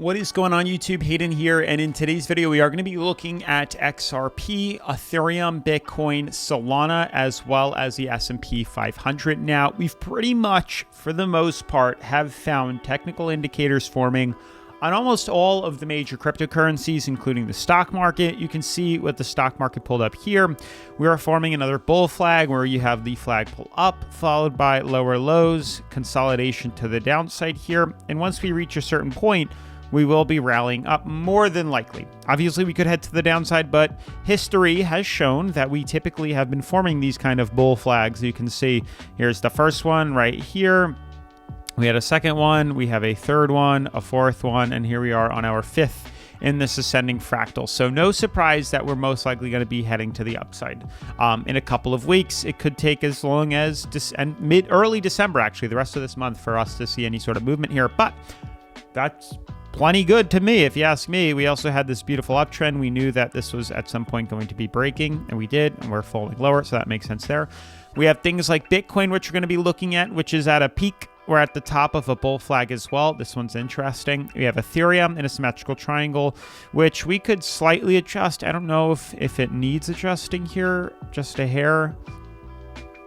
What is going on YouTube? Hayden here, and in today's video we are going to be looking at XRP, Ethereum, Bitcoin, Solana, as well as the S&P 500. Now, we've pretty much, for the most part, have found technical indicators forming on almost all of the major cryptocurrencies, including the stock market. You can see with the stock market pulled up here, we are forming another bull flag where you have the flag pull up, followed by lower lows, consolidation to the downside here. And once we reach a certain point, we will be rallying up more than likely. Obviously, we could head to the downside, but history has shown that we typically have been forming these kind of bull flags. You can see here's the first one right here. We had a second one, we have a third one, a fourth one, and here we are on our fifth in this ascending fractal. So no surprise that we're most likely going to be heading to the upside. In a couple of weeks, it could take as long as early December, actually, the rest of this month, for us to see any sort of movement here. But that's plenty good to me, if you ask me. We also had this beautiful uptrend. We knew that this was at some point going to be breaking, and we did, and we're falling lower, so that makes sense there. We have things like Bitcoin, which we're going to be looking at, which is at a peak. We're at the top of a bull flag as well. This one's interesting. We have Ethereum in a symmetrical triangle, which we could slightly adjust. I don't know if it needs adjusting here, just a hair.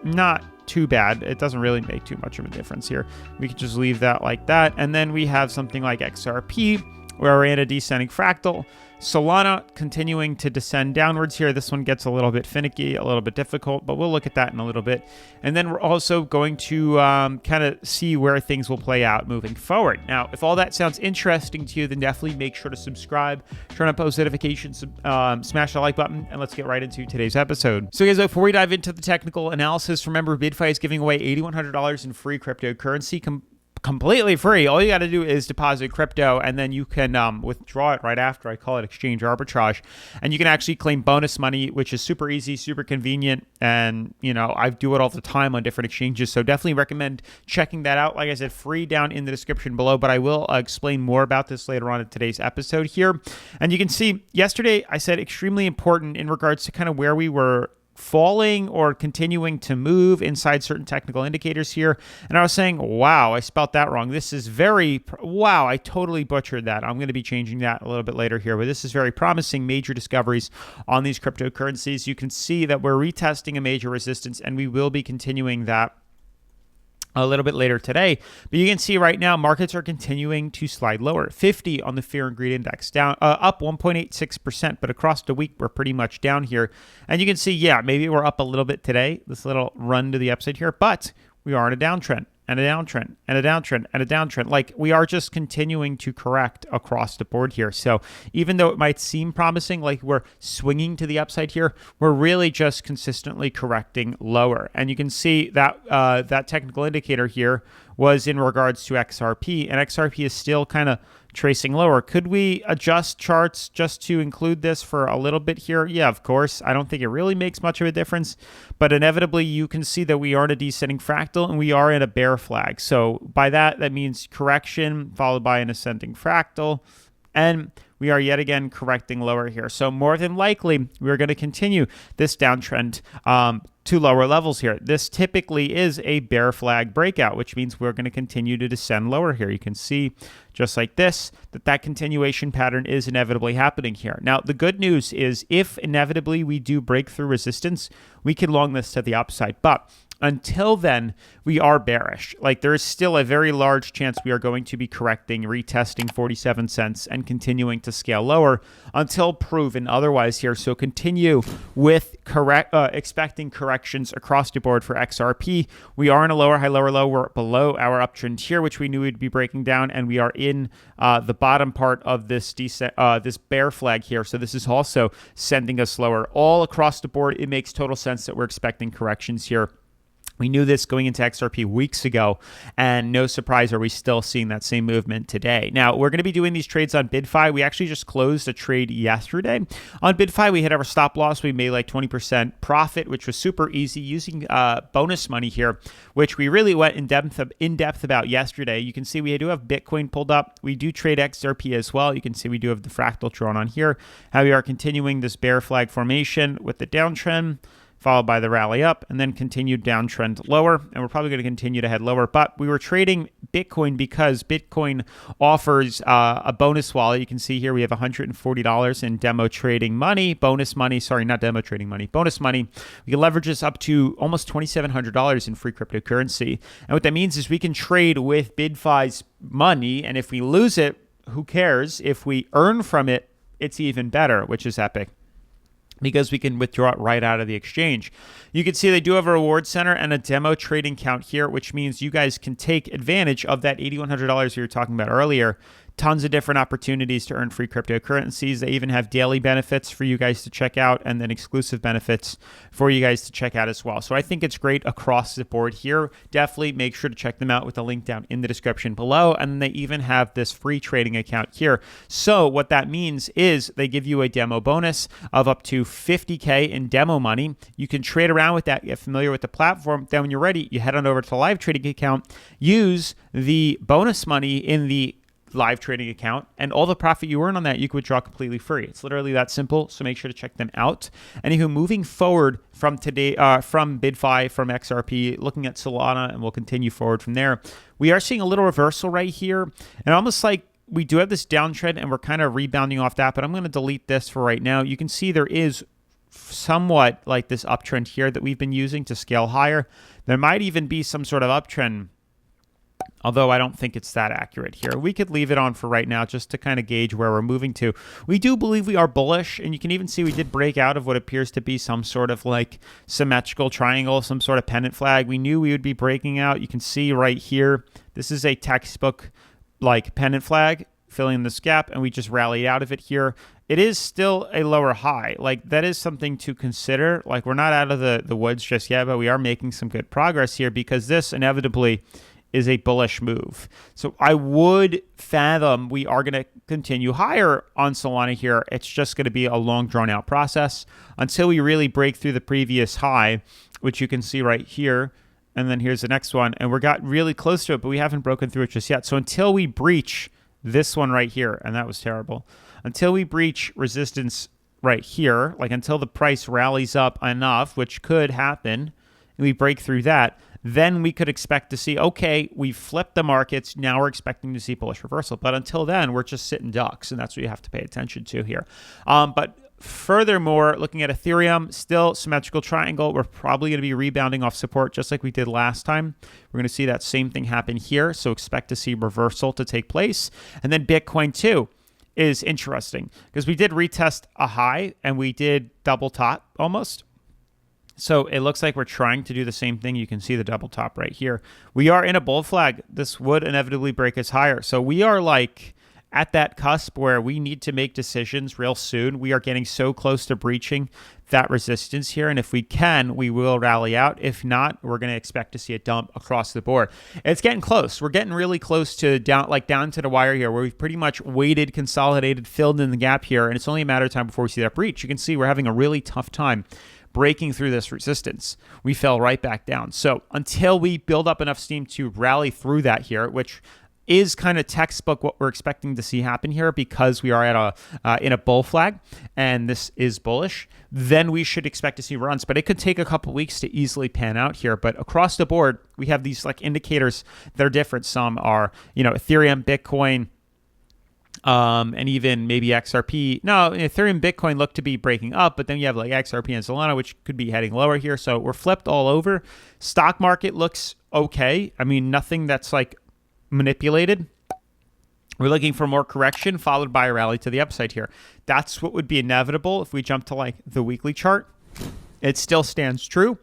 Not too bad. It doesn't really make too much of a difference here. We could just leave that like that. And then we have something like XRP, where we're in a descending fractal. Solana continuing to descend downwards here. This one gets a little bit finicky, a little bit difficult, but we'll look at that in a little bit. And then we're also going to kind of see where things will play out moving forward. Now, if all that sounds interesting to you, then definitely make sure to subscribe, turn on post notifications, smash the like button, and let's get right into today's episode. So guys, before we dive into the technical analysis, remember BYDFI is giving away $8,100 in free cryptocurrency completely free. All you got to do is deposit crypto, and then you can withdraw it right after. I call it exchange arbitrage, and you can actually claim bonus money, which is super easy, super convenient, and I do it all the time on different exchanges, so definitely recommend checking that out. Like I said, free down in the description below, but I will explain more about this later on in today's episode here. And you can see yesterday I said extremely important in regards to kind of where we were falling or continuing to move inside certain technical indicators here. And I was saying, wow, I spelt that wrong. This is wow, I totally butchered that. I'm going to be changing that a little bit later here, but this is very promising. Major discoveries on these cryptocurrencies. You can see that we're retesting a major resistance, and we will be continuing that a little bit later today. But you can see right now markets are continuing to slide lower. 50 on the fear and greed index, down up 1.86%, but across the week we're pretty much down here. And you can see, yeah, maybe we're up a little bit today, this little run to the upside here, but we are in a downtrend. And a downtrend, and a downtrend, and a downtrend. Like, we are just continuing to correct across the board here. So even though it might seem promising, like we're swinging to the upside here, we're really just consistently correcting lower. And you can see that that technical indicator here was in regards to XRP, and XRP is still kind of tracing lower. Could we adjust charts just to include this for a little bit here? Yeah, of course. I don't think it really makes much of a difference, but inevitably you can see that we are in a descending fractal and we are in a bear flag. So by that means correction followed by an ascending fractal, and we are yet again correcting lower here. So more than likely, we're going to continue this downtrend to lower levels here. This typically is a bear flag breakout, which means we're going to continue to descend lower here. You can see just like this, that continuation pattern is inevitably happening here. Now, the good news is if inevitably we do break through resistance, we can long this to the upside. But until then, we are bearish. Like, there is still a very large chance we are going to be correcting, retesting 47 cents and continuing to scale lower until proven otherwise here. So continue with expecting corrections across the board for XRP. We are in a lower high, lower low. We're below our uptrend here, which we knew we'd be breaking down, and we are in the bottom part of this this bear flag here. So this is also sending us lower all across the board. It makes total sense that we're expecting corrections here. We knew this going into XRP weeks ago, and no surprise are we still seeing that same movement today. Now, we're going to be doing these trades on BYDFI. We actually just closed a trade yesterday. On BYDFI, we hit our stop loss. We made like 20% profit, which was super easy using bonus money here, which we really went in depth about yesterday. You can see we do have Bitcoin pulled up. We do trade XRP as well. You can see we do have the fractal drawn on here. How we are continuing this bear flag formation with the downtrend. followed by the rally up, and then continued downtrend lower. And we're probably going to continue to head lower. But we were trading Bitcoin because Bitcoin offers a bonus wallet. You can see here we have $140 in demo trading money, bonus money. Sorry, not demo trading money, bonus money. We can leverage this up to almost $2,700 in free cryptocurrency. And what that means is we can trade with BYDFI's money. And if we lose it, who cares? If we earn from it, it's even better, which is epic, because we can withdraw it right out of the exchange. You can see they do have a reward center and a demo trading count here, which means you guys can take advantage of that $8,100 you were talking about earlier. Tons of different opportunities to earn free cryptocurrencies. They even have daily benefits for you guys to check out, and then exclusive benefits for you guys to check out as well. So I think it's great across the board here. Definitely make sure to check them out with the link down in the description below. And they even have this free trading account here. So what that means is they give you a demo bonus of up to $50K in demo money. You can trade around with that, get familiar with the platform. Then when you're ready, you head on over to the live trading account, use the bonus money in the live trading account, and all the profit you earn on that you can withdraw completely free. It's literally that simple. So make sure to check them out. And even moving forward from today, from BYDFI, from XRP, looking at Solana, and we'll continue forward from there. We are seeing a little reversal right here, and almost like we do have this downtrend, and we're kind of rebounding off that. But I'm going to delete this for right now. You can see there is somewhat like this uptrend here that we've been using to scale higher. There might even be some sort of uptrend, although I don't think it's that accurate here. We could leave it on for right now just to kind of gauge where we're moving to. We do believe we are bullish, and you can even see we did break out of what appears to be some sort of like symmetrical triangle, some sort of pennant flag. We knew we would be breaking out. You can see right here, this is a textbook like pennant flag filling this gap, and we just rallied out of it here. It is still a lower high. Like, that is something to consider. Like, we're not out of the woods just yet, but we are making some good progress here, because this inevitably is a bullish move. So I would fathom we are going to continue higher on Solana here. It's just going to be a long, drawn out process until we really break through the previous high, which you can see right here. And then here's the next one. And we got really close to it, but we haven't broken through it just yet. So until we breach this one right here, and that was terrible, until we breach resistance right here, like until the price rallies up enough, which could happen, and we break through that, then we could expect to see, okay, we've flipped the markets. Now we're expecting to see bullish reversal. But until then, we're just sitting ducks, and that's what you have to pay attention to here. But furthermore, looking at Ethereum, still symmetrical triangle. We're probably going to be rebounding off support just like we did last time. We're going to see that same thing happen here. So expect to see reversal to take place. And then Bitcoin too is interesting, because we did retest a high and we did double top almost. So it looks like we're trying to do the same thing. You can see the double top right here. We are in a bull flag. This would inevitably break us higher. So we are like at that cusp where we need to make decisions real soon. We are getting so close to breaching that resistance here. And if we can, we will rally out. If not, we're going to expect to see a dump across the board. It's getting close. We're getting really close to down to the wire here, where we've pretty much waited, consolidated, filled in the gap here. And it's only a matter of time before we see that breach. You can see we're having a really tough time breaking through this resistance. We fell right back down. So until we build up enough steam to rally through that here, which is kind of textbook what we're expecting to see happen here, because we are at in a bull flag and this is bullish, then we should expect to see runs. But it could take a couple weeks to easily pan out here. But across the board, we have these like indicators that are different. Some are, Ethereum, Bitcoin, and even maybe XRP. No, Ethereum, Bitcoin look to be breaking up, but then you have like XRP and Solana, which could be heading lower here. So we're flipped all over. Stock market looks okay. I mean, nothing that's like manipulated. We're looking for more correction followed by a rally to the upside here. That's what would be inevitable if we jump to like the weekly chart. It still stands true.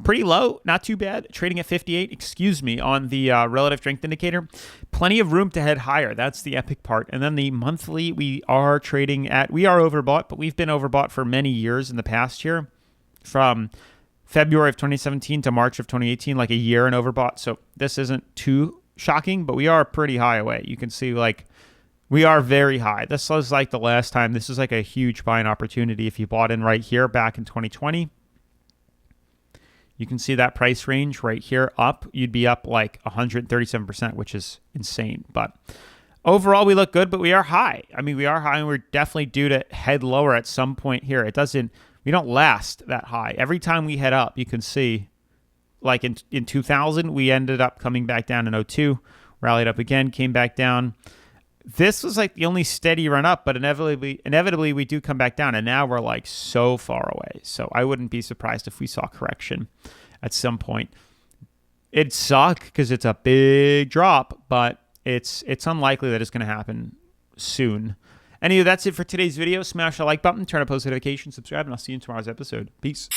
Pretty low, not too bad. Trading at 58, on the relative strength indicator. Plenty of room to head higher. That's the epic part. And then the monthly, we are overbought, but we've been overbought for many years in the past here. From February of 2017 to March of 2018, like a year in overbought. So this isn't too shocking, but we are pretty high away. You can see like we are very high. This was like the last time. This is like a huge buying opportunity if you bought in right here back in 2020. You can see that price range right here up. You'd be up like 137%, which is insane. But overall, we look good, but we are high. I mean, we are high, and we're definitely due to head lower at some point here. We don't last that high. Every time we head up, you can see, like in 2000, we ended up coming back down in 02, rallied up again, came back down. This was like the only steady run up, but inevitably we do come back down, and now we're like so far away. So I wouldn't be surprised if we saw correction at some point. It'd suck because it's a big drop, but it's unlikely that it's going to happen soon. Anyway, that's it for today's video. Smash the like button, turn on post notifications, subscribe, and I'll see you in tomorrow's episode. Peace.